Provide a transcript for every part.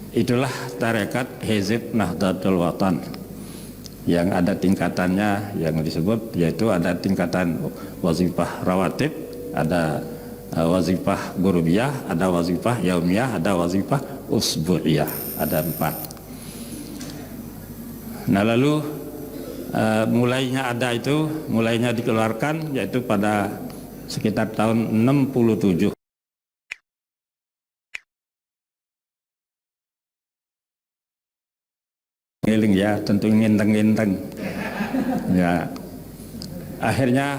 Itulah tarekat Hizib Nahdlatul Watan yang ada tingkatannya, yang disebut yaitu ada tingkatan wazifah rawatib, ada wazifah gurubiyah, ada wazifah yaumiyah, ada wazifah usbu'iyah, ada 4. Nah lalu mulainya dikeluarkan yaitu pada sekitar tahun 67. Ngiling ya, tentu nginteng-nginteng. Ya, akhirnya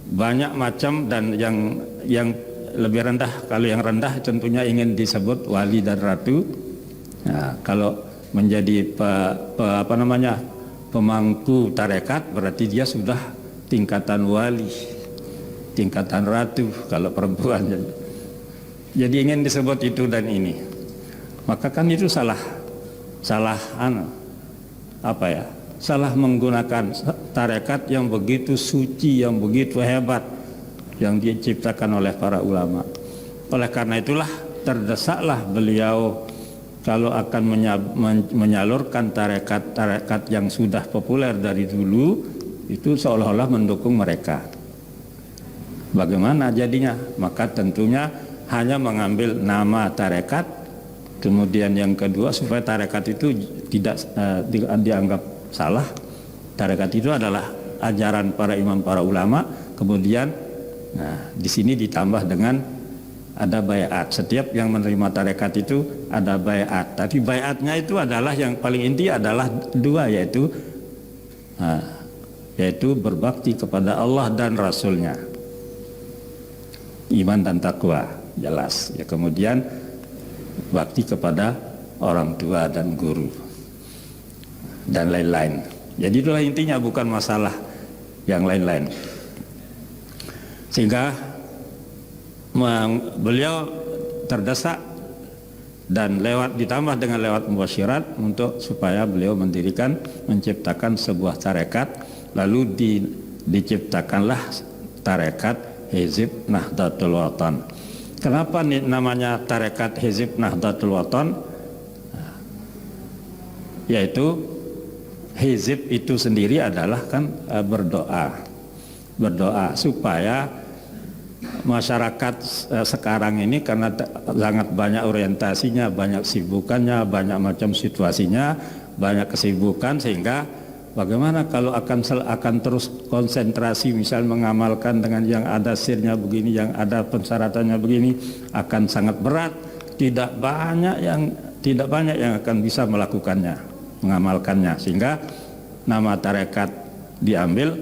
banyak macam, dan yang lebih rendah, kalau yang rendah tentunya ingin disebut wali dan ratu. Nah, kalau menjadi pemangku tarekat berarti dia sudah tingkatan wali, tingkatan ratu kalau perempuan. Jadi ingin disebut itu dan ini, maka kan itu salah salah menggunakan tarekat yang begitu suci, yang begitu hebat, yang diciptakan oleh para ulama. Oleh karena itulah terdesaklah beliau kalau akan menyalurkan tarekat yang sudah populer dari dulu, itu seolah-olah mendukung mereka. Bagaimana jadinya? Maka tentunya hanya mengambil nama tarekat, kemudian yang kedua supaya tarekat itu tidak dianggap salah. Tarekat itu adalah ajaran para imam, para ulama. Kemudian di sini ditambah dengan ada bayat. Setiap yang menerima tarekat itu ada bayat. Tapi bayatnya itu adalah yang paling inti adalah 2, yaitu berbakti kepada Allah dan Rasulnya, iman dan takwa, jelas ya. Kemudian bakti kepada orang tua dan guru dan lain-lain. Jadi itulah intinya, bukan masalah yang lain-lain. Sehingga beliau terdesak dan ditambah dengan lewat mubasyirat untuk supaya beliau menciptakan sebuah tarekat, lalu diciptakanlah tarekat Hizib Nahdlatul Watan. Kenapa namanya tarekat Hizib Nahdlatul Watan? Yaitu hizib itu sendiri adalah kan berdoa supaya masyarakat sekarang ini, karena sangat banyak orientasinya, banyak sibukannya, banyak macam situasinya, banyak kesibukan, sehingga bagaimana kalau akan terus konsentrasi misal mengamalkan dengan yang ada sirnya begini, yang ada pensyaratannya begini, akan sangat berat. Tidak banyak yang akan bisa melakukannya, mengamalkannya, sehingga nama tarekat diambil,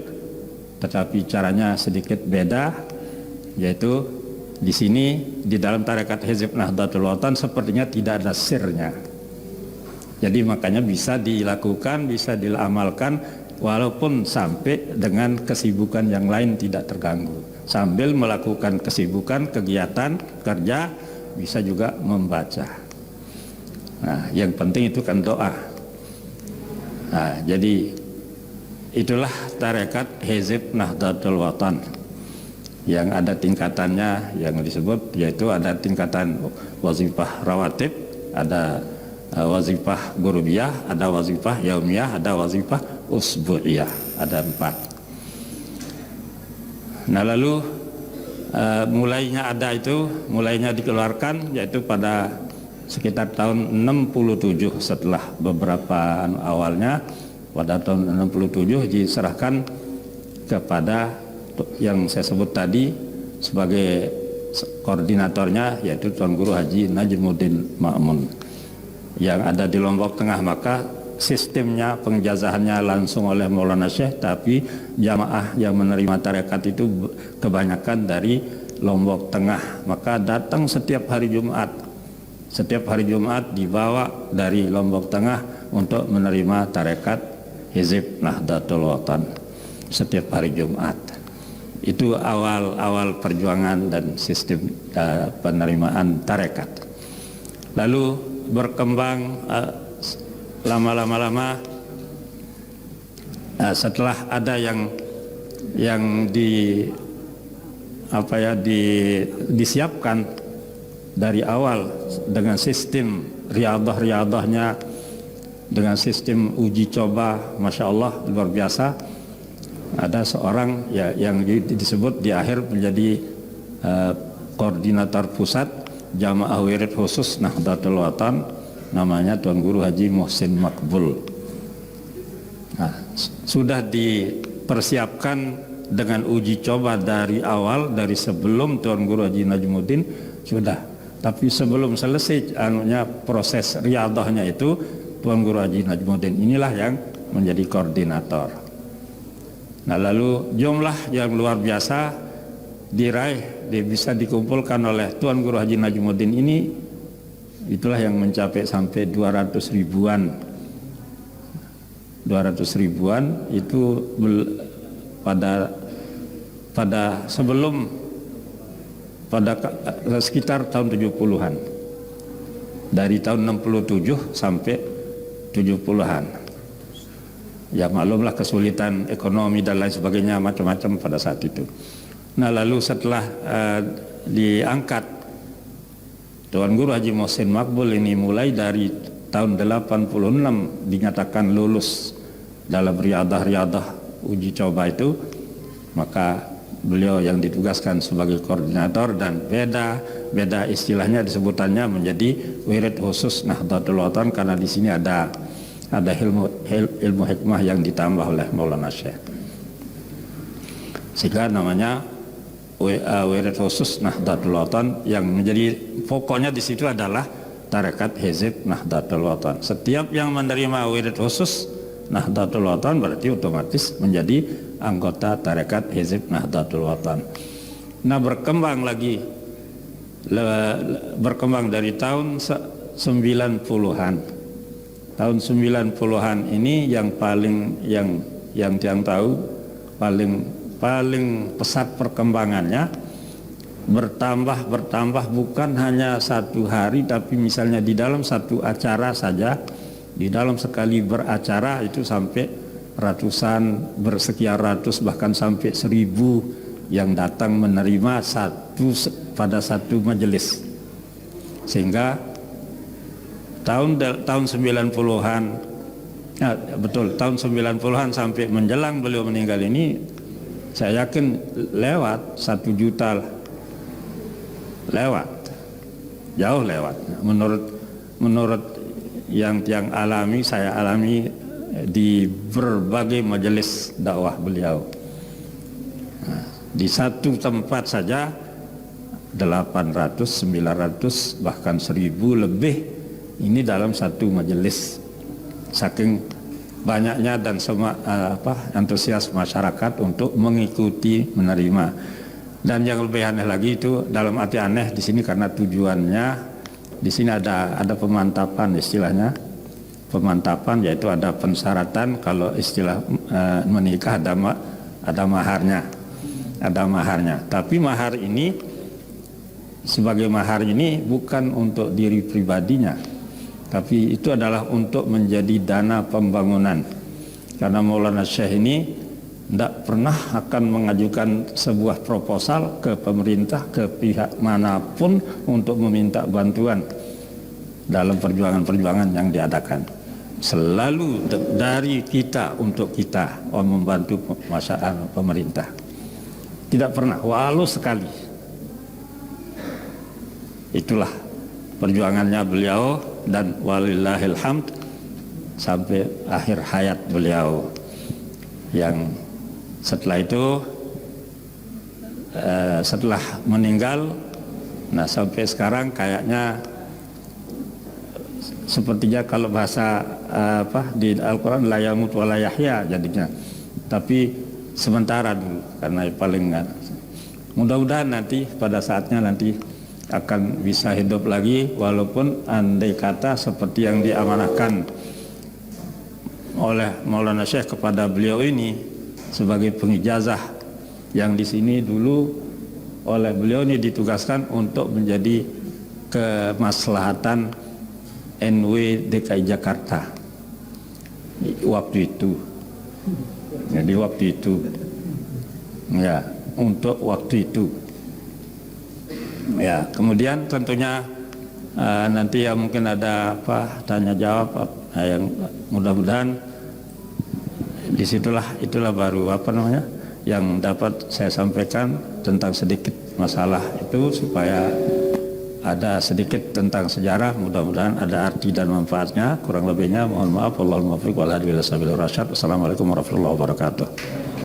tetapi caranya sedikit beda, yaitu di sini di dalam tarekat Hizib Nahdlatul Watan sepertinya tidak ada sirnya. Jadi makanya bisa dilakukan, bisa diamalkan walaupun sampai dengan kesibukan yang lain tidak terganggu. Sambil melakukan kesibukan, kegiatan, kerja, bisa juga membaca. Nah, yang penting itu kan doa. Nah, jadi itulah tarekat Hizib Nahdlatul Watan yang ada tingkatannya, yang disebut yaitu ada tingkatan wazifah rawatib, ada wazifah gurubiyah, ada wazifah yaumiyah, ada wazifah usbu'iyah, ada 4. Nah lalu mulainya dikeluarkan yaitu pada sekitar tahun 67, setelah beberapa awalnya pada tahun 67 diserahkan kepada yang saya sebut tadi sebagai koordinatornya, yaitu Tuan Guru Haji Najmuddin Ma'mun yang ada di Lombok Tengah. Maka sistemnya pengijazahannya langsung oleh Maulana Syekh, tapi jamaah yang menerima tarekat itu kebanyakan dari Lombok Tengah. Maka datang setiap hari Jumat dibawa dari Lombok Tengah untuk menerima tarekat Hizib Nahdlatul Watan setiap hari Jumat. Itu awal perjuangan dan sistem penerimaan tarekat. Lalu berkembang lama-lama setelah ada yang disiapkan dari awal dengan sistem riadah-riadahnya, dengan sistem uji coba, Masya Allah luar biasa. Ada seorang ya, yang disebut di akhir menjadi koordinator pusat Jamaah Wirid Khusus Nahdlatul Watan, namanya Tuan Guru Haji Muhsin Makbul. Nah, sudah dipersiapkan dengan uji coba dari awal, dari sebelum Tuan Guru Haji Najmuddin sudah. Tapi sebelum selesai proses riadahnya itu, Tuan Guru Haji Najmuddin inilah yang menjadi koordinator. Nah, lalu jumlah yang luar biasa diraih, bisa dikumpulkan oleh Tuan Guru Haji Najmuddin ini, itulah yang mencapai sampai 200 ribuan. 200 ribuan itu pada sekitar tahun 70-an, dari tahun 67 sampai 70-an. Ya maklumlah kesulitan ekonomi dan lain sebagainya, macam-macam pada saat itu. Nah, lalu setelah diangkat Tuan Guru Haji Muhsin Makbul ini, mulai dari tahun 86 dinyatakan lulus dalam riadah-riadah uji coba itu, maka beliau yang ditugaskan sebagai koordinator, dan beda istilahnya, disebutannya menjadi Wirid Khusus Nahdlatul Watan, karena di sini ada ilmu hikmah yang ditambah oleh Maulana Syekh, sehingga namanya Wirid Khusus Nahdlatul Watan, yang menjadi pokoknya di situ adalah Tarekat Hizib Nahdlatul Watan. Setiap yang menerima Wirid Khusus Nahdlatul Watan berarti otomatis menjadi anggota Tarekat Hizib Nahdlatul Watan. Nah, berkembang dari tahun 90-an. Tahun 90-an ini yang paling yang tahu paling pesat perkembangannya, bertambah bukan hanya satu hari, tapi misalnya di dalam satu acara saja, di dalam sekali beracara itu sampai ratusan, bersekian ratus, bahkan sampai 1000 yang datang menerima pada satu majelis. Sehingga tahun 90-an, ya, betul, tahun 90-an sampai menjelang beliau meninggal ini, saya yakin lewat 1 juta, jauh lewat. Menurut yang alami, saya alami di berbagai majelis dakwah beliau. Nah, di satu tempat saja 800, 900, bahkan 1000 lebih, ini dalam satu majelis. Saking banyaknya dan semua antusias masyarakat untuk mengikuti, menerima. Dan yang lebih aneh lagi itu, dalam arti aneh di sini karena tujuannya di sini ada pemantapan, istilahnya pemantapan, yaitu ada pensyaratan. Kalau istilah menikah ada maharnya, Tapi mahar ini, sebagai mahar ini bukan untuk diri pribadinya, tapi itu adalah untuk menjadi dana pembangunan. Karena Maulana Syekh ini tidak pernah akan mengajukan sebuah proposal ke pemerintah, ke pihak manapun untuk meminta bantuan dalam perjuangan-perjuangan yang diadakan. Selalu dari kita untuk kita membantu masyarakat, pemerintah. Tidak pernah, walau sekali. Itulah perjuangannya beliau, dan walillahil hamd sampai akhir hayat beliau. Yang setelah itu, setelah meninggal, nah sampai sekarang kayaknya sepertinya kalau bahasa di Al-Quran la yamut wa la yahya jadinya, tapi sementara dulu, karena paling mudah-mudahan nanti pada saatnya nanti akan bisa hidup lagi, walaupun andai kata seperti yang diamanahkan oleh Maulana Syekh kepada beliau ini sebagai pengijazah, yang di sini dulu oleh beliau ini ditugaskan untuk menjadi kemaslahatan NW DKI Jakarta waktu itu. Jadi waktu itu, ya, untuk waktu itu. Ya, kemudian tentunya nanti ya mungkin ada apa tanya jawab yang mudah-mudahan itulah baru apa namanya yang dapat saya sampaikan tentang sedikit masalah itu supaya ada sedikit tentang sejarah, mudah-mudahan ada arti dan manfaatnya. Kurang lebihnya mohon maaf. Wallahul muwaffiq wal hadi ila sabilir rasyad. Wassalamualaikum warahmatullahi wabarakatuh.